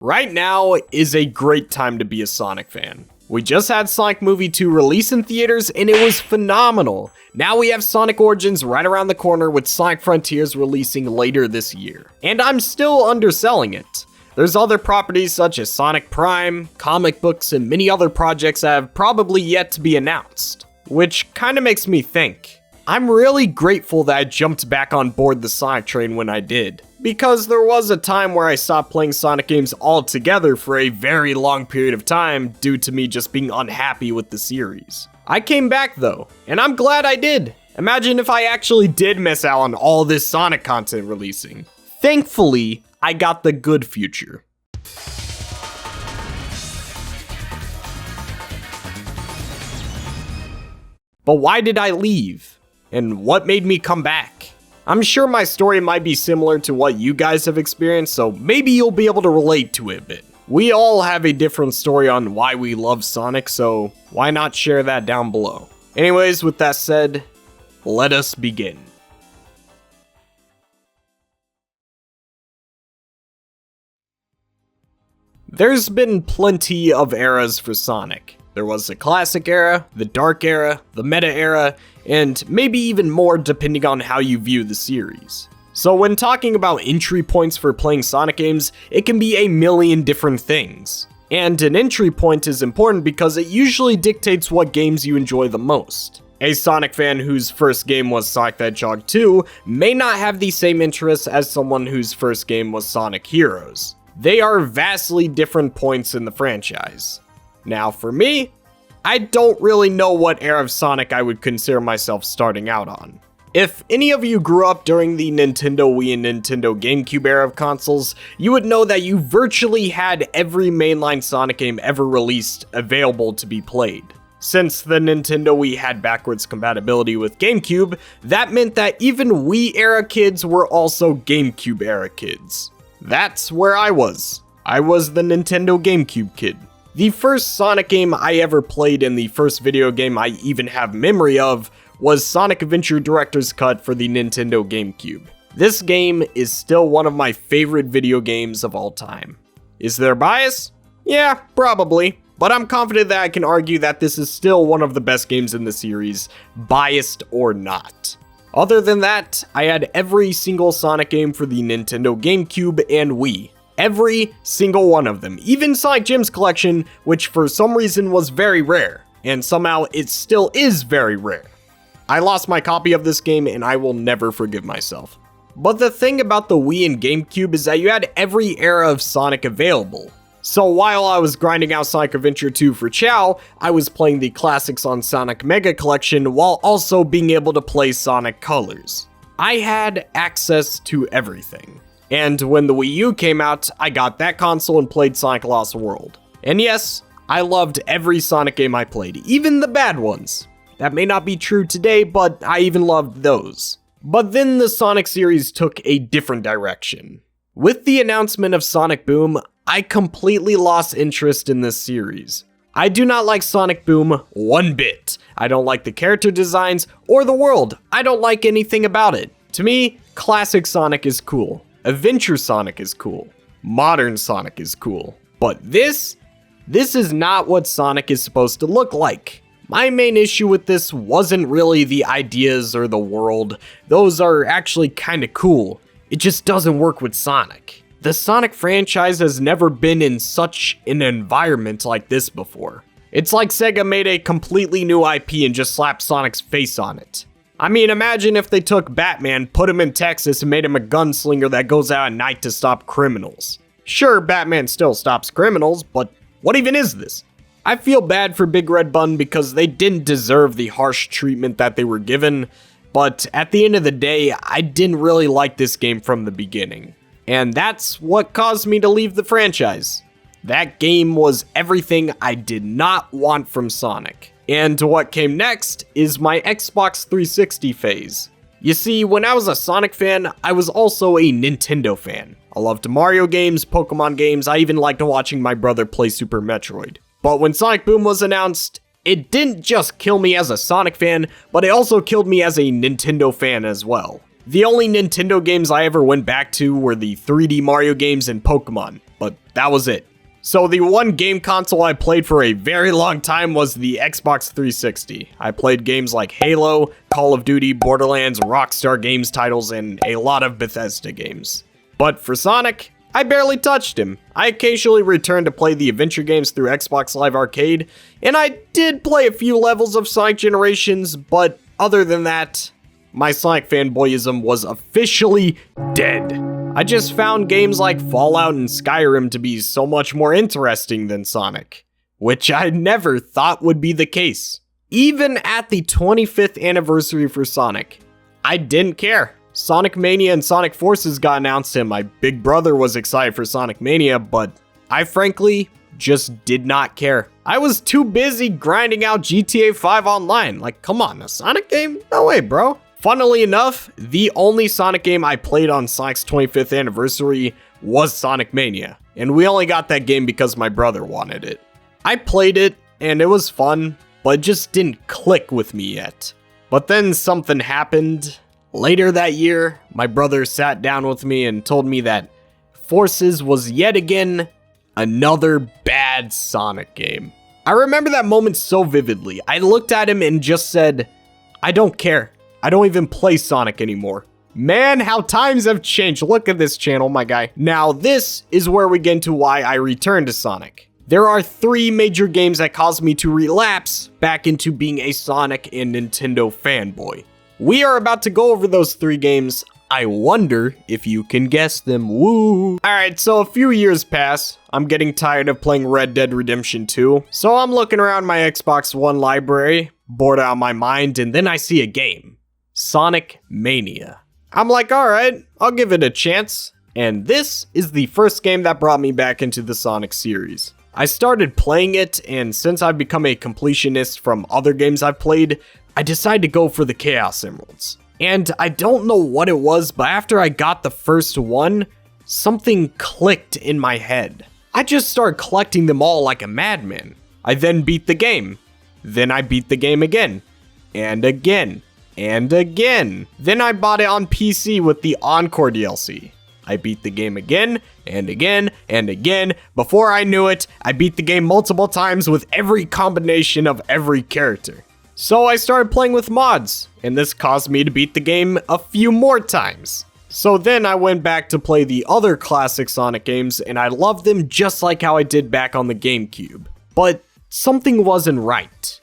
Right now is a great time to be a Sonic fan. We just had Sonic Movie 2 release in theaters and it was phenomenal. Now we have Sonic Origins right around the corner with Sonic Frontiers releasing later this year. And I'm still underselling it. There's other properties such as Sonic Prime, comic books, and many other projects that have probably yet to be announced. Which kinda makes me think. I'm really grateful that I jumped back on board the Sonic train when I did, because there was a time where I stopped playing Sonic games altogether for a very long period of time due to me just being unhappy with the series. I came back though, and I'm glad I did. Imagine if I actually did miss out on all this Sonic content releasing. Thankfully, I got the good future. But why did I leave? And what made me come back? I'm sure my story might be similar to what you guys have experienced, so maybe you'll be able to relate to it a bit. We all have a different story on why we love Sonic, so why not share that down below? Anyways, with that said, let us begin. There's been plenty of eras for Sonic. There was the classic era, the dark era, the meta era, and maybe even more depending on how you view the series. So when talking about entry points for playing Sonic games, it can be a million different things. And an entry point is important because it usually dictates what games you enjoy the most. A Sonic fan whose first game was Sonic the Hedgehog 2 may not have the same interests as someone whose first game was Sonic Heroes. They are vastly different points in the franchise. Now for me, I don't really know what era of Sonic I would consider myself starting out on. If any of you grew up during the Nintendo Wii and Nintendo GameCube era of consoles, you would know that you virtually had every mainline Sonic game ever released available to be played. Since the Nintendo Wii had backwards compatibility with GameCube, that meant that even Wii era kids were also GameCube era kids. That's where I was. I was the Nintendo GameCube kid. The first Sonic game I ever played and the first video game I even have memory of was Sonic Adventure Director's Cut for the Nintendo GameCube. This game is still one of my favorite video games of all time. Is there bias? Yeah, probably, but I'm confident that I can argue that this is still one of the best games in the series, biased or not. Other than that, I had every single Sonic game for the Nintendo GameCube and Wii. Every single one of them, even Sonic Gems collection, which for some reason was very rare, and somehow it still is very rare. I lost my copy of this game and I will never forgive myself. But the thing about the Wii and GameCube is that you had every era of Sonic available. So while I was grinding out Sonic Adventure 2 for Chow, I was playing the classics on Sonic Mega Collection while also being able to play Sonic Colors. I had access to everything. And when the Wii U came out, I got that console and played Sonic Lost World. And yes, I loved every Sonic game I played, even the bad ones. That may not be true today, but I even loved those. But then the Sonic series took a different direction. With the announcement of Sonic Boom, I completely lost interest in this series. I do not like Sonic Boom one bit. I don't like the character designs or the world. I don't like anything about it. To me, classic Sonic is cool. Adventure Sonic is cool. Modern Sonic is cool. But this is not what Sonic is supposed to look like. My main issue with this wasn't really the ideas or the world. Those are actually kinda cool. It just doesn't work with Sonic. The Sonic franchise has never been in such an environment like this before. It's like Sega made a completely new IP and just slapped Sonic's face on it. I mean, imagine if they took Batman, put him in Texas, and made him a gunslinger that goes out at night to stop criminals. Sure, Batman still stops criminals, but what even is this? I feel bad for Big Red Button because they didn't deserve the harsh treatment that they were given, but at the end of the day, I didn't really like this game from the beginning. And that's what caused me to leave the franchise. That game was everything I did not want from Sonic. And what came next is my Xbox 360 phase. You see, when I was a Sonic fan, I was also a Nintendo fan. I loved Mario games, Pokemon games, I even liked watching my brother play Super Metroid. But when Sonic Boom was announced, it didn't just kill me as a Sonic fan, but it also killed me as a Nintendo fan as well. The only Nintendo games I ever went back to were the 3D Mario games and Pokemon. but that was it. So the one game console I played for a very long time was the Xbox 360. I played games like Halo, Call of Duty, Borderlands, Rockstar Games titles, and a lot of Bethesda games. But for Sonic, I barely touched him. I occasionally returned to play the adventure games through Xbox Live Arcade, and I did play a few levels of Sonic Generations, but other than that, my Sonic fanboyism was officially dead. I just found games like Fallout and Skyrim to be so much more interesting than Sonic, which I never thought would be the case. Even at the 25th anniversary for Sonic, I didn't care. Sonic Mania and Sonic Forces got announced and my big brother was excited for Sonic Mania, but I frankly just did not care. I was too busy grinding out GTA 5 online. Like, come on, a Sonic game? No way, bro. Funnily enough, the only Sonic game I played on Sonic's 25th anniversary was Sonic Mania, and we only got that game because my brother wanted it. I played it, and it was fun, but it just didn't click with me yet. But then something happened. Later that year, my brother sat down with me and told me that Forces was yet again another bad Sonic game. I remember that moment so vividly. I looked at him and just said, I don't care. I don't even play Sonic anymore. Man, how times have changed. Look at this channel, my guy. Now, this is where we get into why I returned to Sonic. There are 3 major games that caused me to relapse back into being a Sonic and Nintendo fanboy. We are about to go over those 3 games. I wonder if you can guess them. Woo! Alright, so a few years pass. I'm getting tired of playing Red Dead Redemption 2. So I'm looking around my Xbox One library, bored out of my mind, and then I see a game. Sonic Mania. I'm like, alright, I'll give it a chance. And this is the first game that brought me back into the Sonic series. I started playing it, and since I've become a completionist from other games I've played, I decided to go for the Chaos Emeralds. And I don't know what it was, but after I got the first one, something clicked in my head. I just started collecting them all like a madman. I then beat the game. Then I beat the game again. And again. And again. Then I bought it on PC with the Encore DLC. I beat the game again, and again, and again. Before I knew it, I beat the game multiple times with every combination of every character. So I started playing with mods, and this caused me to beat the game a few more times. So then I went back to play the other classic Sonic games, and I loved them just like how I did back on the GameCube. But something wasn't right.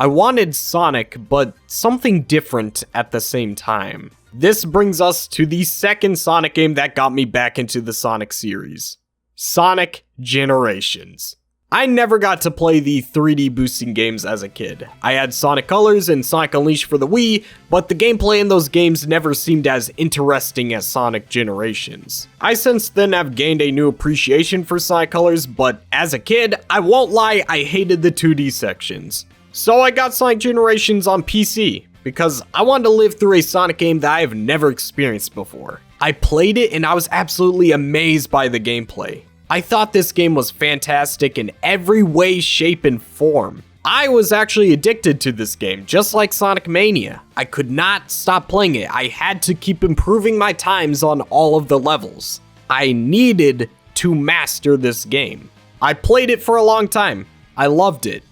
I wanted Sonic, but something different at the same time. This brings us to the second Sonic game that got me back into the Sonic series. Sonic Generations. I never got to play the 3D boosting games as a kid. I had Sonic Colors and Sonic Unleashed for the Wii, but the gameplay in those games never seemed as interesting as Sonic Generations. I since then have gained a new appreciation for Sonic Colors, but as a kid, I won't lie, I hated the 2D sections. So I got Sonic Generations on PC, because I wanted to live through a Sonic game that I have never experienced before. I played it and I was absolutely amazed by the gameplay. I thought this game was fantastic in every way, shape, and form. I was actually addicted to this game, just like Sonic Mania. I could not stop playing it. I had to keep improving my times on all of the levels. I needed to master this game. I played it for a long time. I loved it.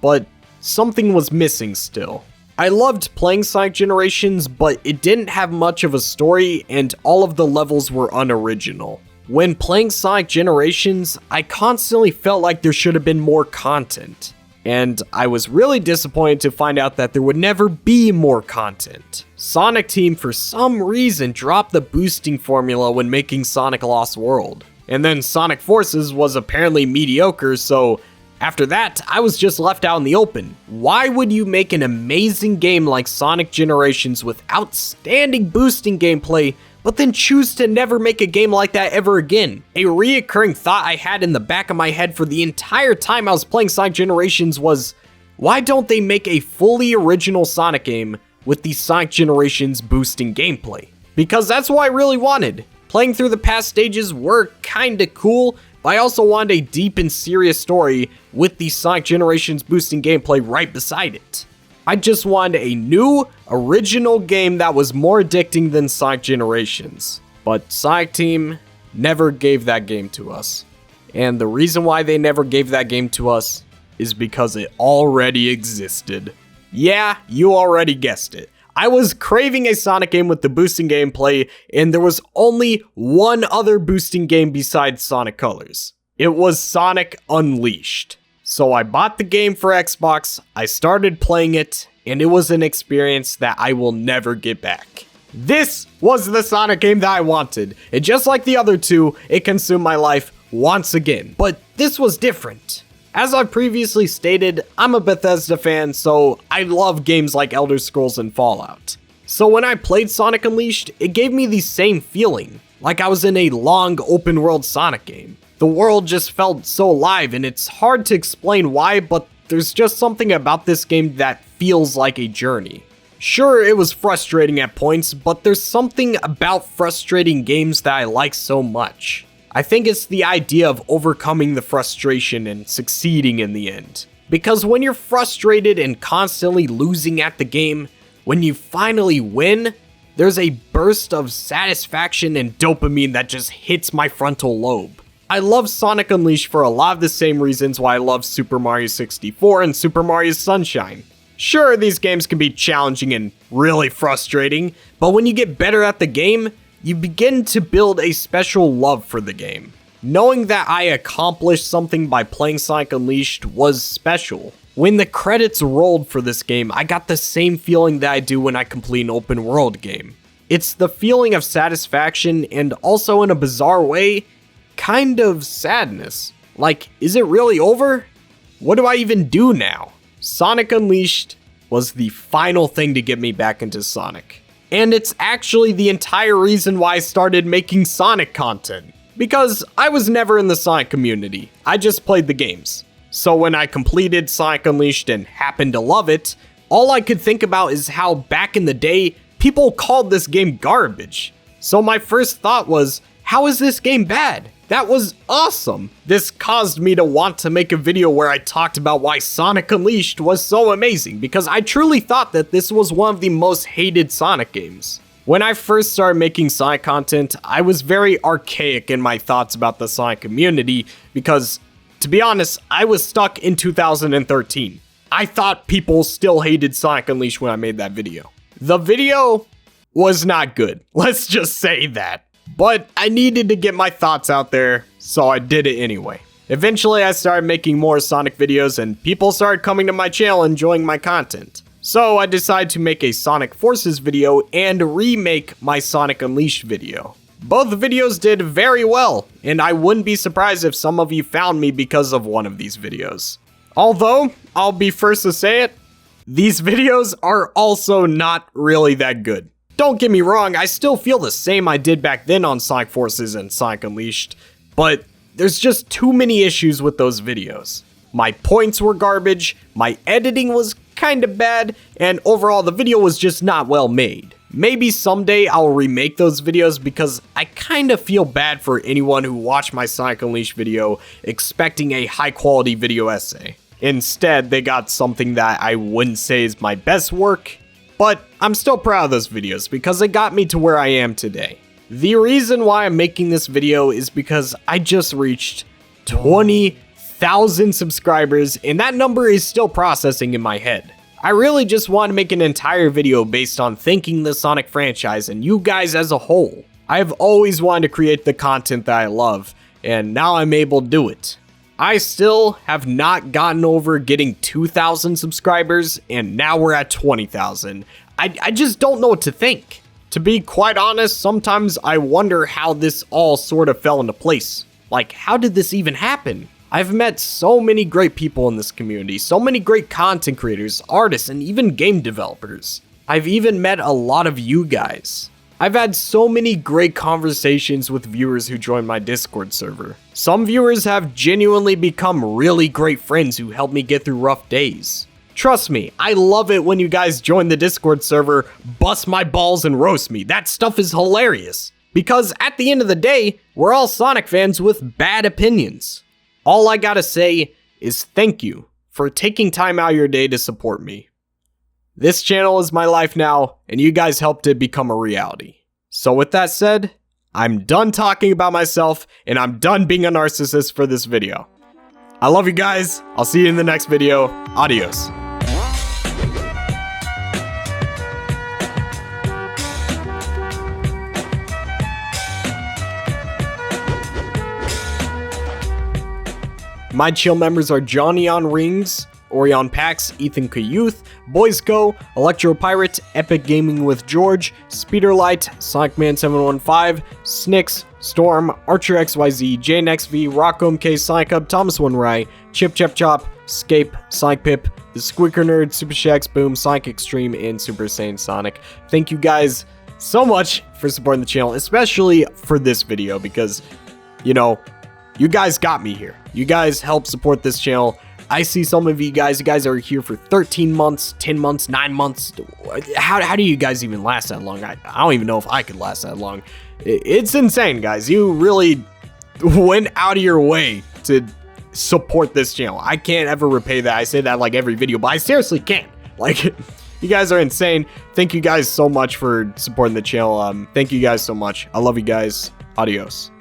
But something was missing still. I loved playing Sonic Generations, but it didn't have much of a story and all of the levels were unoriginal. When playing Sonic Generations, I constantly felt like there should have been more content. And I was really disappointed to find out that there would never be more content. Sonic Team, for some reason, dropped the boosting formula when making Sonic Lost World. And then Sonic Forces was apparently mediocre, so after that, I was just left out in the open. Why would you make an amazing game like Sonic Generations with outstanding boosting gameplay, but then choose to never make a game like that ever again? A reoccurring thought I had in the back of my head for the entire time I was playing Sonic Generations was, why don't they make a fully original Sonic game with the Sonic Generations boosting gameplay? Because that's what I really wanted. Playing through the past stages were kinda cool, but I also wanted a deep and serious story with the Sonic Generations boosting gameplay right beside it. I just wanted a new, original game that was more addicting than Sonic Generations. But Sonic Team never gave that game to us. And the reason why they never gave that game to us is because it already existed. Yeah, you already guessed it. I was craving a Sonic game with the boosting gameplay, and there was only one other boosting game besides Sonic Colors. It was Sonic Unleashed. So I bought the game for Xbox, I started playing it, and it was an experience that I will never get back. This was the Sonic game that I wanted, and just like the other two, it consumed my life once again. But this was different. As I previously stated, I'm a Bethesda fan, so I love games like Elder Scrolls and Fallout. So when I played Sonic Unleashed, it gave me the same feeling, like I was in a long open world Sonic game. The world just felt so alive, and it's hard to explain why, but there's just something about this game that feels like a journey. Sure, it was frustrating at points, but there's something about frustrating games that I like so much. I think it's the idea of overcoming the frustration and succeeding in the end. Because when you're frustrated and constantly losing at the game, when you finally win, there's a burst of satisfaction and dopamine that just hits my frontal lobe. I love Sonic Unleashed for a lot of the same reasons why I love Super Mario 64 and Super Mario Sunshine. Sure, these games can be challenging and really frustrating, but when you get better at the game, you begin to build a special love for the game. Knowing that I accomplished something by playing Sonic Unleashed was special. When the credits rolled for this game, I got the same feeling that I do when I complete an open world game. It's the feeling of satisfaction and also, in a bizarre way, kind of sadness. Like, is it really over? What do I even do now? Sonic Unleashed was the final thing to get me back into Sonic. And it's actually the entire reason why I started making Sonic content. Because I was never in the Sonic community, I just played the games. So when I completed Sonic Unleashed and happened to love it, all I could think about is how back in the day, people called this game garbage. So my first thought was, how is this game bad? That was awesome. This caused me to want to make a video where I talked about why Sonic Unleashed was so amazing, because I truly thought that this was one of the most hated Sonic games. When I first started making Sonic content, I was very archaic in my thoughts about the Sonic community because, to be honest, I was stuck in 2013. I thought people still hated Sonic Unleashed when I made that video. The video was not good, let's just say that. But I needed to get my thoughts out there, so I did it anyway. Eventually, I started making more Sonic videos, and people started coming to my channel enjoying my content. So I decided to make a Sonic Forces video and remake my Sonic Unleashed video. Both videos did very well, and I wouldn't be surprised if some of you found me because of one of these videos. Although, I'll be first to say it, these videos are also not really that good. Don't get me wrong, I still feel the same I did back then on Sonic Forces and Sonic Unleashed, but there's just too many issues with those videos. My points were garbage, my editing was kinda bad, and overall the video was just not well made. Maybe someday I'll remake those videos because I kinda feel bad for anyone who watched my Sonic Unleashed video expecting a high quality video essay. Instead, they got something that I wouldn't say is my best work, but I'm still proud of those videos because it got me to where I am today. The reason why I'm making this video is because I just reached 20,000 subscribers, and that number is still processing in my head. I really just want to make an entire video based on thanking the Sonic franchise and you guys as a whole. I've always wanted to create the content that I love, and now I'm able to do it. I still have not gotten over getting 2,000 subscribers, and now we're at 20,000. I just don't know what to think. To be quite honest, sometimes I wonder how this all sort of fell into place. Like, how did this even happen? I've met so many great people in this community, so many great content creators, artists, and even game developers. I've even met a lot of you guys. I've had so many great conversations with viewers who join my Discord server. Some viewers have genuinely become really great friends who helped me get through rough days. Trust me, I love it when you guys join the Discord server, bust my balls and roast me. That stuff is hilarious. Because at the end of the day, we're all Sonic fans with bad opinions. All I gotta say is thank you for taking time out of your day to support me. This channel is my life now, and you guys helped it become a reality. So with that said, I'm done talking about myself, and I'm done being a narcissist for this video. I love you guys. I'll see you in the next video. Adios. My chill members are Johnny on Rings, Orion Pax, Ethan Kayuth, Boys Go, Electro Pirate, Epic Gaming with George, Speederlight, SonicMan715, Snicks, Storm, Archer XYZ, JNXV, Rockom K, Sonic Hub, Thomas One Rai, Chip Chep Chop, Scape, Sonic Pip, The Squeaker Nerd, Super Shax, Boom, Sonic Extreme, and Super Saiyan Sonic. Thank you guys so much for supporting the channel, especially for this video, because, you know, you guys got me here. You guys help support this channel. I see some of you guys are here for 13 months, 10 months, 9 months. How do you guys even last that long? I don't even know if I could last that long. It's insane, guys. You really went out of your way to support this channel. I can't ever repay that. I say that like every video, but I seriously can't. Like, you guys are insane. Thank you guys so much for supporting the channel. Thank you guys so much. I love you guys. Adios.